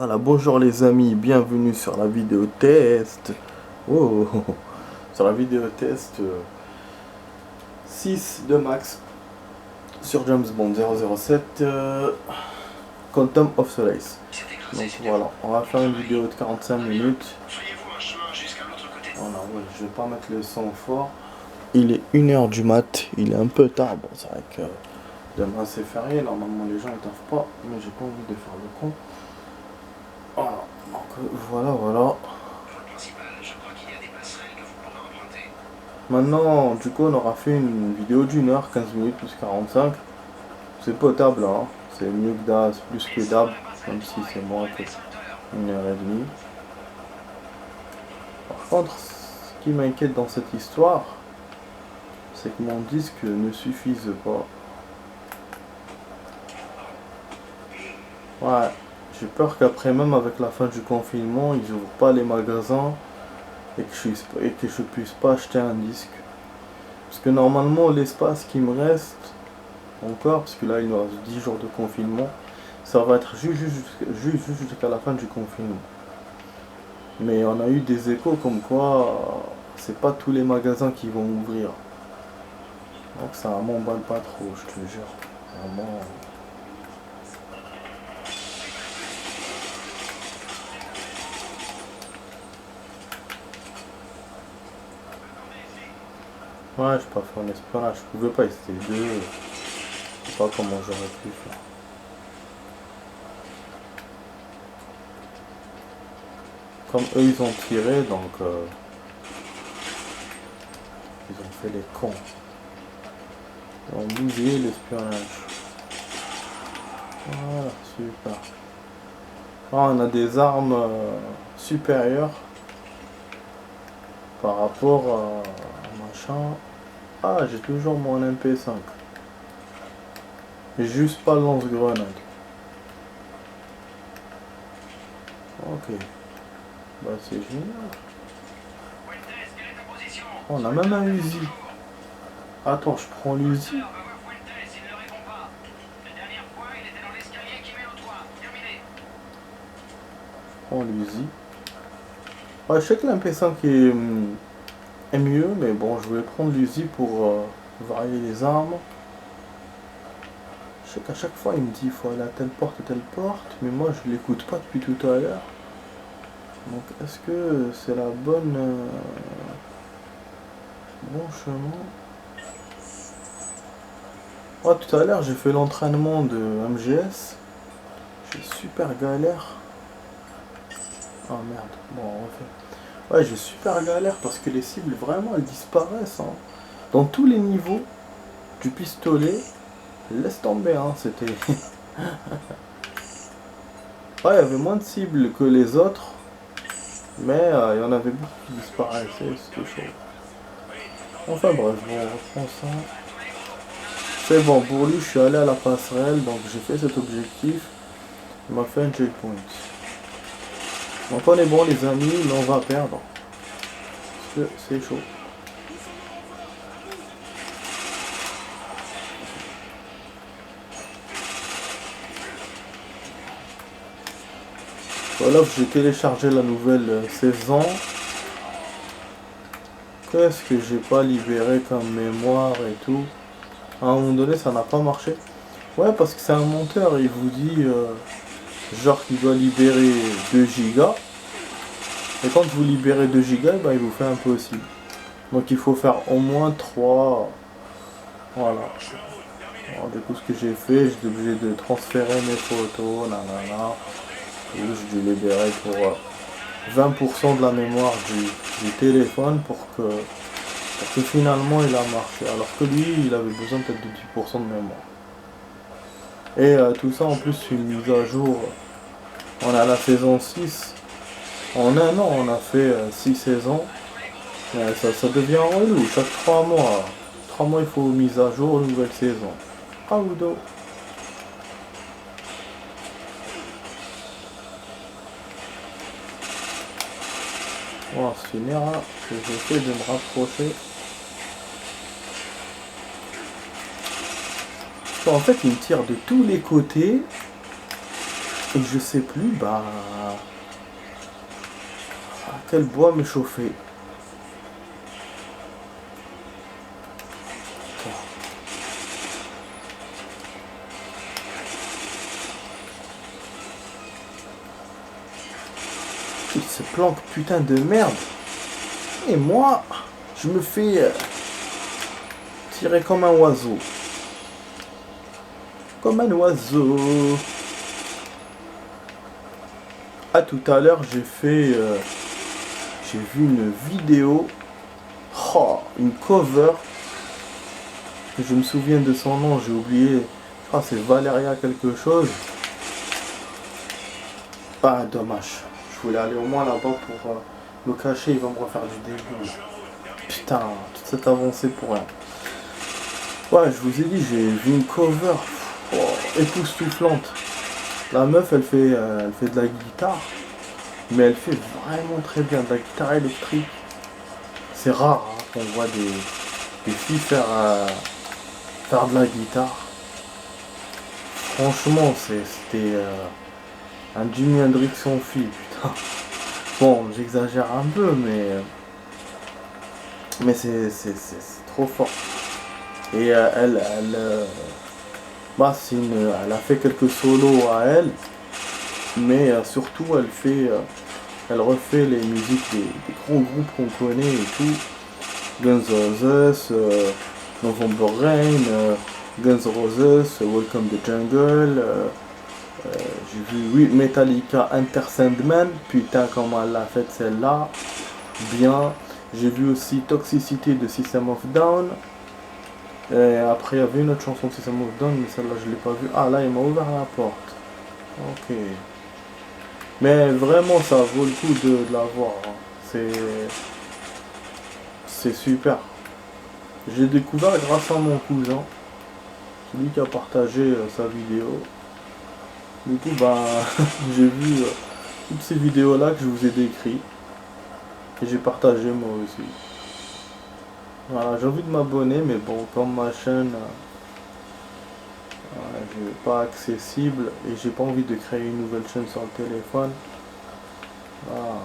Voilà, bonjour les amis, bienvenue sur la vidéo test. Oh, sur la vidéo test 6 de Max sur James Bond 007 Quantum of Solace. Donc voilà, on va faire une vidéo de 45 minutes. Voilà, ouais, je vais pas mettre le son fort. Il est 1h du mat, il est un peu tard. Bon, c'est vrai que demain c'est férié, normalement les gens ne taffent pas, mais j'ai pas envie de faire le con. Voilà, donc voilà. Maintenant, du coup, on aura fait une vidéo d'une heure, 15 minutes plus 45. C'est potable, hein. C'est mieux que DAS, plus que DAB, même si c'est moins que 1h30. Par contre, ce qui m'inquiète dans cette histoire, c'est que mon disque ne suffise pas. Ouais, j'ai peur qu'après, même avec la fin du confinement, ils ouvrent pas les magasins et que je puisse pas acheter un disque. Parce que normalement, l'espace qui me reste encore, parce que là il nous reste 10 jours de confinement, ça va être juste jusqu'à la fin du confinement. Mais on a eu des échos comme quoi c'est pas tous les magasins qui vont ouvrir. Donc ça m'emballe pas trop, je te jure. Vraiment. Ouais, je peux pas faire un espionnage, je pouvais pas, c'était deux. Je sais pas comment j'aurais pu faire. Comme eux ils ont tiré, donc ils ont fait les cons. Ils ont bougé l'espionnage. Voilà, super. Ah, on a des armes supérieures par rapport à machin. Ah, j'ai toujours mon MP5. J'ai juste pas le lance-grenade. Ok. Bah c'est génial. Oh, on a même un Uzi. Attends, je prends l'Uzi. Je prends l'Uzi. Ouais, je sais que l'MP5 est mieux, mais bon, je vais prendre l'Uzi pour varier les armes. Je sais qu'à chaque fois il me dit il faut aller à telle porte, mais moi je l'écoute pas depuis tout à l'heure. Donc est-ce que c'est la bonne bon chemin? Ouais, tout à l'heure j'ai fait l'entraînement de MGS. J'ai super galère. Ah merde, bon on refait. Ouais, j'ai super galère parce que les cibles vraiment elles disparaissent, hein. Dans tous les niveaux du pistolet, laisse tomber, hein, c'était. Ouais, il y avait moins de cibles que les autres, mais il y en avait beaucoup qui disparaissaient, c'était chaud. Enfin bref, bon, on reprend ça. C'est bon, pour lui, je suis allé à la passerelle, donc j'ai fait cet objectif. Il m'a fait un checkpoint. Donc on est bon les amis, mais on va perdre. Parce que c'est chaud. Voilà, j'ai téléchargé la nouvelle saison. Qu'est-ce que j'ai pas libéré comme mémoire et tout. À un moment donné, ça n'a pas marché. Ouais, parce que c'est un monteur, il vous dit genre qu'il doit libérer 2 gigas. Et quand vous libérez 2 gigas, bah, il vous fait impossible. Donc il faut faire au moins 3. Voilà. Alors, du coup, ce que j'ai fait, j'étais obligé de transférer mes photos, nanana. Et j'ai dû libérer pour 20% de la mémoire du téléphone pour que finalement il a marché. Alors que lui, il avait besoin peut-être de 10% de mémoire. Et tout ça en plus, une mise à jour. On a la saison 6. En un an, on a fait 6 saisons. Ça devient relou. Chaque 3 mois. 3 mois, il faut mise à jour, nouvelle saison. Ah ou dos. Bon, c'est une erreur que j'essaie de me rapprocher. En fait, il me tire de tous les côtés. Et je sais plus, bah, à quel bois me chauffer. Il se planque, putain de merde. Et moi, je me fais tirer comme un oiseau. Comme un oiseau. À tout à l'heure, j'ai vu une vidéo. Oh, une cover. Je me souviens de son nom, j'ai oublié. Je crois que c'est Valeria quelque chose. Ah, dommage. Je voulais aller au moins là-bas pour me cacher. Il va me refaire du début. Putain, toute cette avancée pour rien. Ouais, je vous ai dit, j'ai vu une cover époustouflante. La meuf, elle fait de la guitare. Mais elle fait vraiment très bien de la guitare électrique. C'est rare hein, qu'on voit des filles faire de la guitare. Franchement, c'était un Jimi Hendrix sans fille, putain. Bon, j'exagère un peu, mais c'est trop fort. Et bah, elle a fait quelques solos à elle, mais surtout elle refait les musiques des gros groupes qu'on connaît et tout. Guns N' Roses, November Rain, Guns N' Roses, Welcome to Jungle. J'ai vu, oui, Metallica Enter Sandman, putain comment elle l'a faite celle-là, bien. J'ai vu aussi Toxicity de System of Down. Et après il y avait une autre chanson de System of Down, mais celle-là je l'ai pas vue. Ah là il m'a ouvert la porte. Ok. Mais vraiment ça vaut le coup de la voir. Hein. C'est super. J'ai découvert grâce à mon cousin, celui qui a partagé sa vidéo. Du coup, bah, j'ai vu toutes ces vidéos-là que je vous ai décrites. Et j'ai partagé moi aussi. Voilà, j'ai envie de m'abonner, mais bon, comme ma chaîne n'est pas accessible et j'ai pas envie de créer une nouvelle chaîne sur le téléphone, voilà,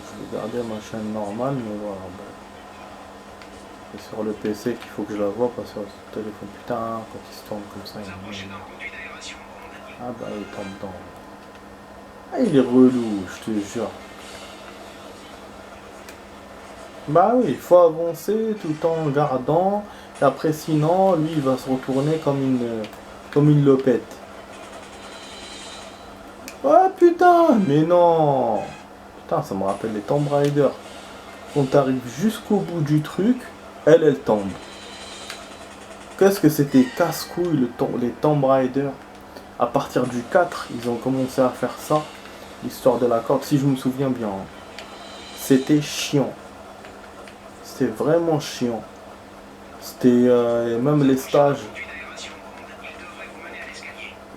je vais garder ma chaîne normale, mais voilà. Bon. C'est sur le PC qu'il faut que je la vois, pas sur le téléphone. Putain, quand il se tourne comme ça, ah bah il tombe dedans. Ah il est relou, je te jure. Bah oui, il faut avancer tout en gardant. Et après sinon, lui il va se retourner comme une lopette. Ouais putain, mais non. Putain, ça me rappelle les Tomb Raider. Quand t'arrives jusqu'au bout du truc, elle tombe. Qu'est-ce que c'était casse-couille les Tomb Raider. À partir du 4, ils ont commencé à faire ça. L'histoire de la corde, si je me souviens bien. C'était chiant. C'était vraiment chiant. C'était même les stages.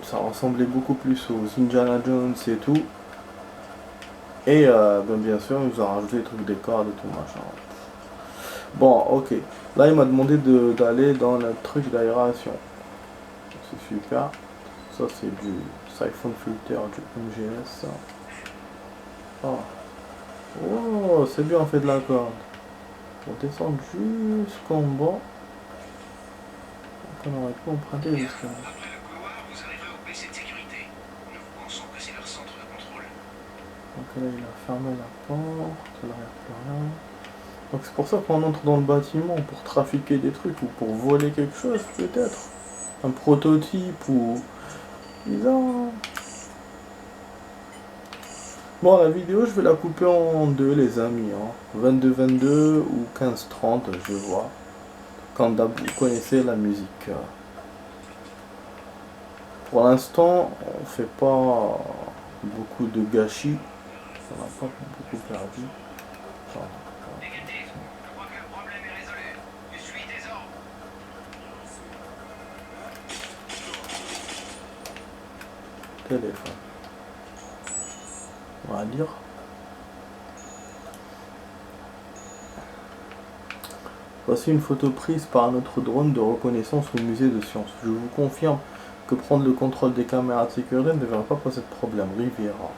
Ça ressemblait beaucoup plus aux Indiana Jones et tout. Et ben bien sûr, ils nous ont rajouté des trucs des cordes et tout machin. Bon, ok. Là, il m'a demandé d'aller dans le truc d'aération. C'est super. Ça, c'est du Siphon Filter, du MGS. Oh, oh c'est bien, on fait de la corde. On descend jusqu'en bas. Donc, on aurait pu emprunter jusqu'à là. Donc là, il a fermé la porte. Là, il n'y a plus rien. Donc c'est pour ça qu'on entre dans le bâtiment, pour trafiquer des trucs ou pour voler quelque chose, peut-être. Un prototype ou... Bizarre. Bon, la vidéo, je vais la couper en deux, les amis. Hein. 22-22 ou 15-30, je vois. Quand vous connaissez la musique. Pour l'instant, on fait pas beaucoup de gâchis. On n'a pas beaucoup perdu. Enfin, téléphone. On va lire. Voici une photo prise par notre drone de reconnaissance au musée de sciences. Je vous confirme que que prendre le contrôle des caméras de sécurité ne devrait pas poser de problème. Riviera.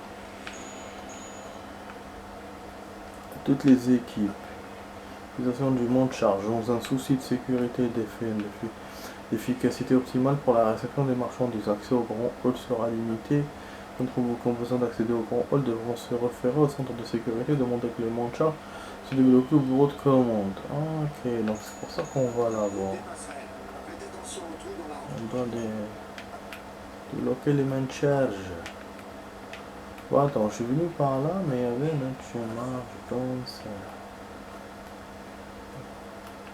Toutes les équipes. L'utilisation du monte charge. Dans un souci de sécurité et d'efficacité optimale pour la réception des marchandises. L'accès au grand hall sera limité. D'entre vous qui ont besoin d'accéder au grand hall devront se référer au centre de sécurité, demander que les monte charge se développent au bureau de commande. Ah, ok, donc c'est pour ça qu'on va là-bas. On doit débloquer les main charge. Bon, attends, je suis venu par là, mais il y avait un autre chemin, je pense.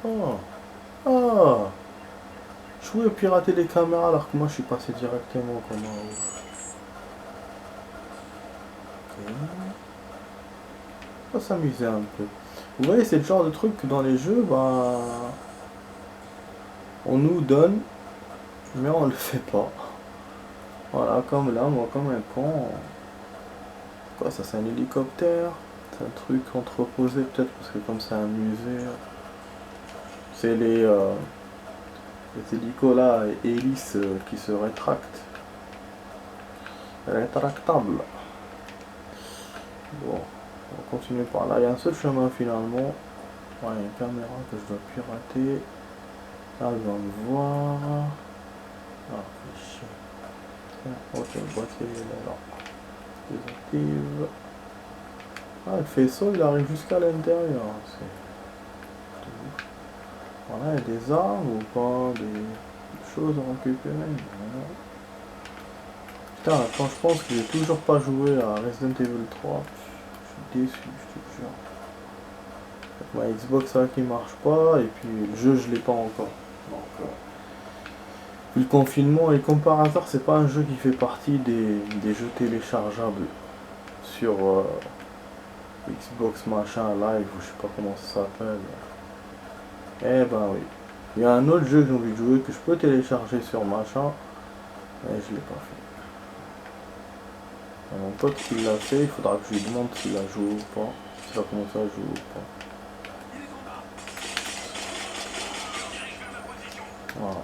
Oh! Oh! Je voulais pirater les caméras alors que moi je suis passé directement comme un ouf. Ok. On va s'amuser un peu. Vous voyez, c'est le genre de truc que dans les jeux, bah, on nous donne, mais on le fait pas. Voilà, comme là, moi, comme un con. Quoi, ça c'est un hélicoptère? C'est un truc entreposé peut-être parce que comme c'est un musée, c'est les hélicos là, hélices qui se rétractent. Rétractable. Bon, on va continuer par là. Il y a un seul chemin finalement. Ouais, il y a une caméra que je dois pirater. Là, elle va me voir. Ah, fais chier. Ok, le boîtier il est là. Désactive. Ah, le faisceau il arrive jusqu'à l'intérieur. Voilà, il y a des armes ou pas, des choses à récupérer. Voilà. Putain, quand je pense que j'ai toujours pas joué à Resident Evil 3, je suis déçu, je te jure. Ma Xbox là qui marche pas, et puis le jeu je l'ai pas encore. Donc, puis le confinement, et comme par hasard, c'est pas un jeu qui fait partie des jeux téléchargeables sur Xbox machin live, ou je sais pas comment ça s'appelle. Eh ben oui. Il y a un autre jeu que j'ai envie de jouer que je peux télécharger sur machin, mais je l'ai pas fait. Mon pote qui l'a fait, il faudra que je lui demande s'il a joué ou pas, s'il a commencé à jouer ou pas. Voilà.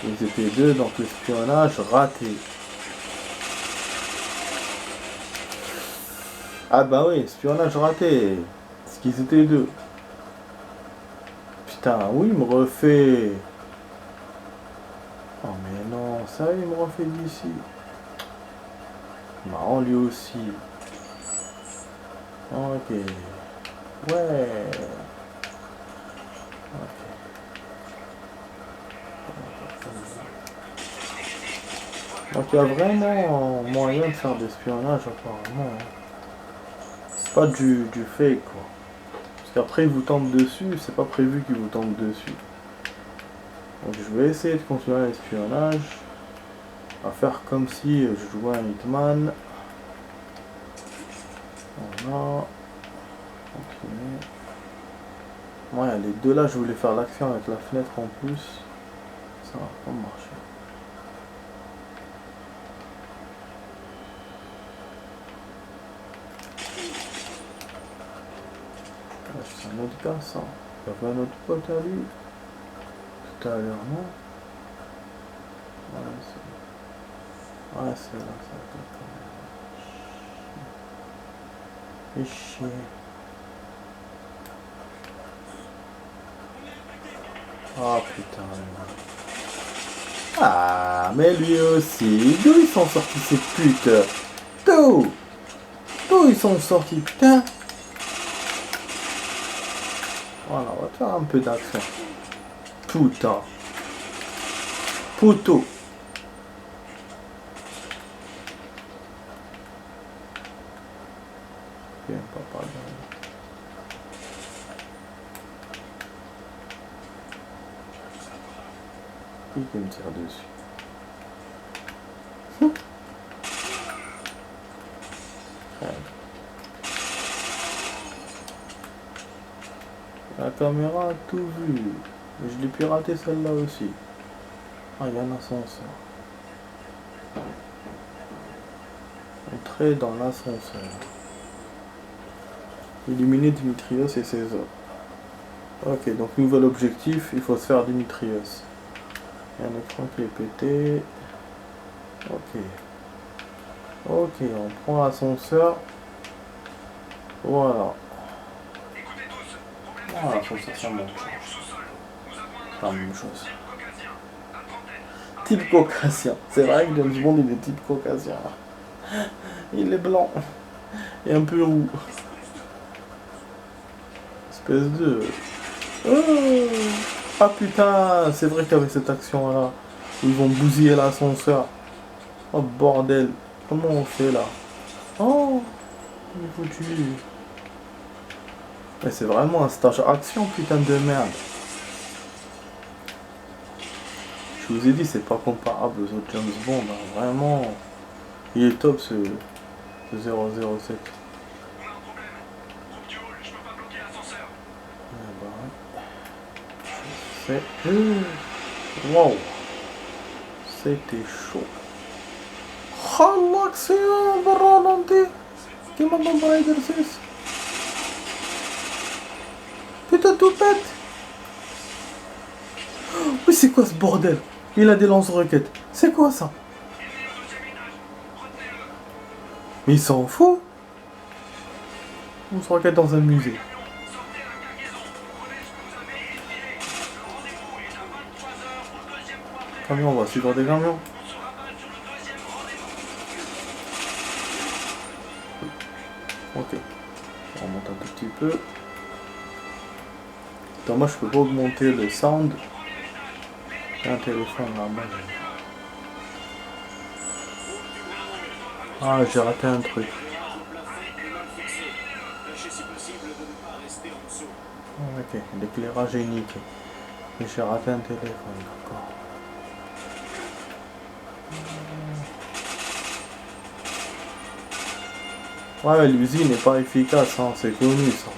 Ils étaient deux, donc l'espionnage raté. Ah bah oui, espionnage raté. Parce qu'ils étaient deux. Putain, oui, il me refait. Oh mais non, ça il me refait d'ici. Marrant lui aussi. Ok. Ouais. Ok. Donc il y a vraiment moyen de faire de l'espionnage apparemment. Hein. C'est pas du fake quoi. Parce qu'après il vous tombe dessus, c'est pas prévu qu'il vous tombe dessus. Donc je vais essayer de continuer l'espionnage. À faire comme si je jouais un Hitman. Voilà. Continuer. Ouais, les deux là, je voulais faire l'action avec la fenêtre en plus. Ça va pas marcher. C'est un autre gars ça. Il y avait un autre pote à lui. Tout à l'heure, non? Ouais, c'est là, ça fait chier. Oh putain. Ah, mais lui aussi. D'où ils sont sortis ces putes? D'où ils sont sortis, putain? Voilà, on va faire un peu d'action. Putain. Puto. Bien, papa. Qui me tire dessus. La caméra a tout vu. Mais je l'ai piraté celle-là aussi. Ah, il y a un ascenseur. Entrer dans l'ascenseur. Éliminer Dimitrios et ses hommes. Ok, donc nouvel objectif, il faut se faire Dimitrios. Il y a un écran qui est pété. Ok. Ok, on prend l'ascenseur. Voilà. Ah, l'ascenseur, ça monte. Pas la même chose. Type caucasien. C'est vrai que James Bond, il est type caucasien. Il est blanc. Et un peu roux. Espèce de... Oh. Ah putain, c'est vrai qu'avec cette action-là, ils vont bousiller l'ascenseur. Oh bordel. Comment on fait là? Oh, il est foutu. Mais c'est vraiment un stage action, putain de merde. Je vous ai dit, c'est pas comparable aux autres James Bond. Hein. Vraiment, il est top ce 007. C'est... Wow. C'était chaud. Oh, l'action de ralenti. Qui m'a demandé l'exercice. Putain, tout pète. Mais c'est quoi ce bordel? Il a des lance-roquettes. C'est quoi ça? Mais il s'en fout. Lance-roquette dans un musée. Camion, on va suivre des camions. Ok. On remonte un tout petit peu. Attends, moi je peux pas augmenter le sound. Il y a un téléphone là-bas. Ah, j'ai raté un truc. Ok, l'éclairage est niqué. Mais j'ai raté un téléphone, d'accord. Ouais, l'usine n'est pas efficace, hein, c'est connu ça.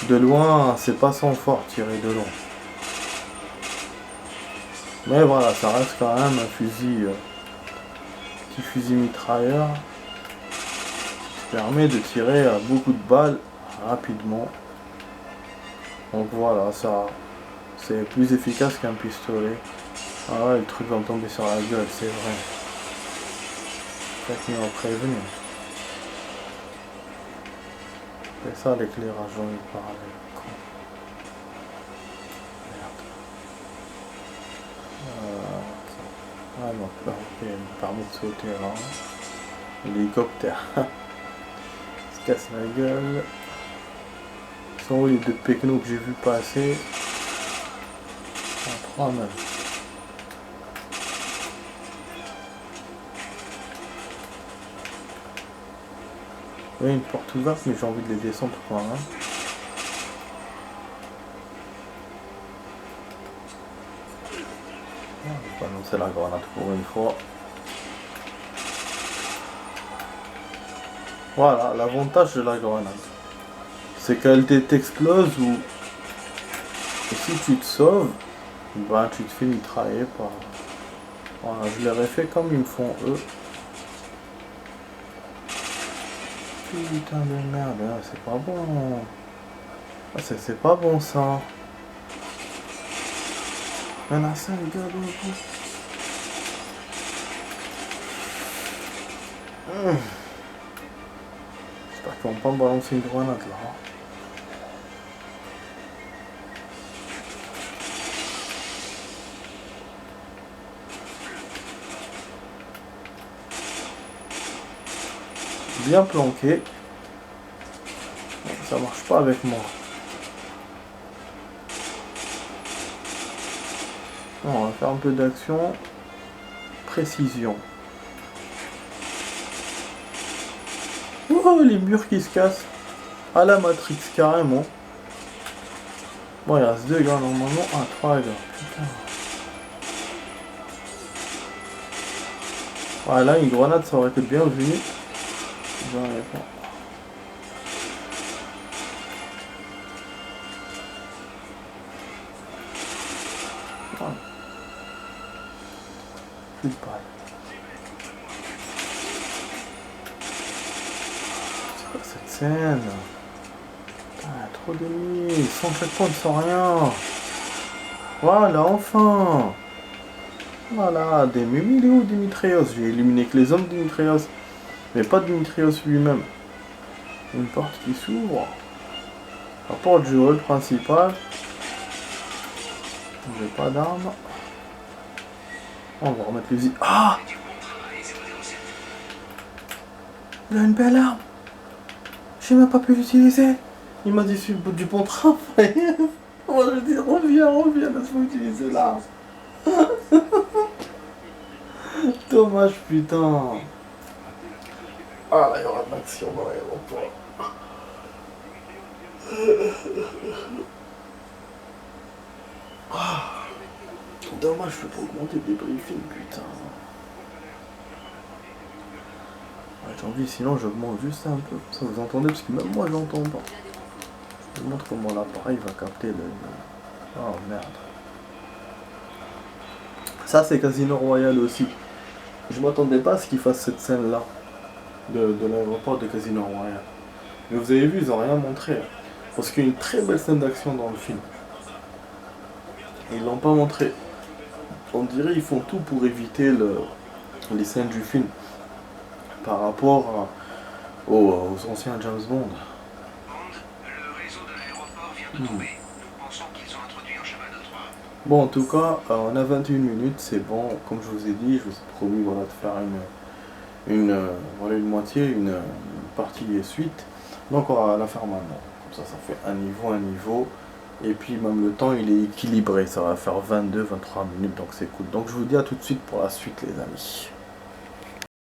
De loin, c'est pas son fort tirer de loin. Mais voilà, ça reste quand même un fusil, petit fusil mitrailleur qui permet de tirer à beaucoup de balles rapidement. Donc voilà, ça c'est plus efficace qu'un pistolet. Ah ouais, le truc va me tomber sur la gueule, c'est vrai. Peut-être qu'ils m'ont prévenu. C'est ça l'éclairage dont il parlait. Ah non, ok, il me permet de sauter là. L'hélicoptère. Il se casse la gueule. Ils sont où les deux pecnos que j'ai vu passer? En 3 même. Oui, une porte ouverte, mais j'ai envie de les descendre quand même. On va pas lancer la grenade pour une fois. Voilà, l'avantage de la grenade. C'est qu'elle t'explose ou... Et si tu te sauves, ben tu te fais mitrailler par... Voilà, je l'aurais fait comme ils me font eux. Putain de merde, hein, c'est pas bon. Ah, c'est pas bon ça. Il y en a 5 gars dans le coup. J'espère qu'ils vont pas me balancer une grenade là. Bien planqué. Ça marche pas avec moi. On va faire un peu d'action. Précision. Oh, les murs qui se cassent. À la Matrix carrément. Bon, il reste 2 gars normalement. Ah, 3 gars. Putain. Ouais, là, une grenade, ça aurait été bien venu. J'en avais pas. Ah. Plus de balles. C'est quoi cette scène? Putain, trop d'ennemis. Sans checkpoint, sans rien. Voilà, enfin. Voilà, des il est où Dimitrios? J'ai éliminé que les hommes de Dimitrios, mais pas Dimitrios lui-même. Une porte qui s'ouvre. La porte du hall principal. J'ai pas d'armes. On va remettre les... Ah! Il a une belle arme. J'ai même pas pu l'utiliser. Il m'a dit c'est le bout du bon travail. Moi je dis reviens, laisse-moi utiliser l'arme. Dommage putain. Ah là il y aura de l'action dans l'aéroport. Dommage je peux pas augmenter le débriefing putain. Ouais, j'ai envie sinon j'augmente juste un peu. Ça vous entendez parce que même moi j'entends pas. Je vous montre comment l'appareil va capter le... Oh merde. Ça c'est Casino Royale aussi. Je m'attendais pas à ce qu'ils fassent cette scène là. De l'aéroport de Casino Royale. Mais vous avez vu, ils ont rien montré. Parce qu'il y a une très belle scène d'action dans le film. Et ils l'ont pas montré. On dirait qu'ils font tout pour éviter les scènes du film. Par rapport aux anciens James Bond. Le réseau de l'aéroport vient de tomber. Nous pensons qu'ils ont introduit un chemin de train. Bon, en tout cas, on a 21 minutes, c'est bon. Comme je vous ai dit, je vous ai promis voilà, de faire voilà, une moitié, une partie et suite. Donc on va la faire maintenant. Comme ça fait un niveau. Et puis même le temps, il est équilibré. Ça va faire 22-23 minutes, donc c'est cool. Donc je vous dis à tout de suite pour la suite, les amis.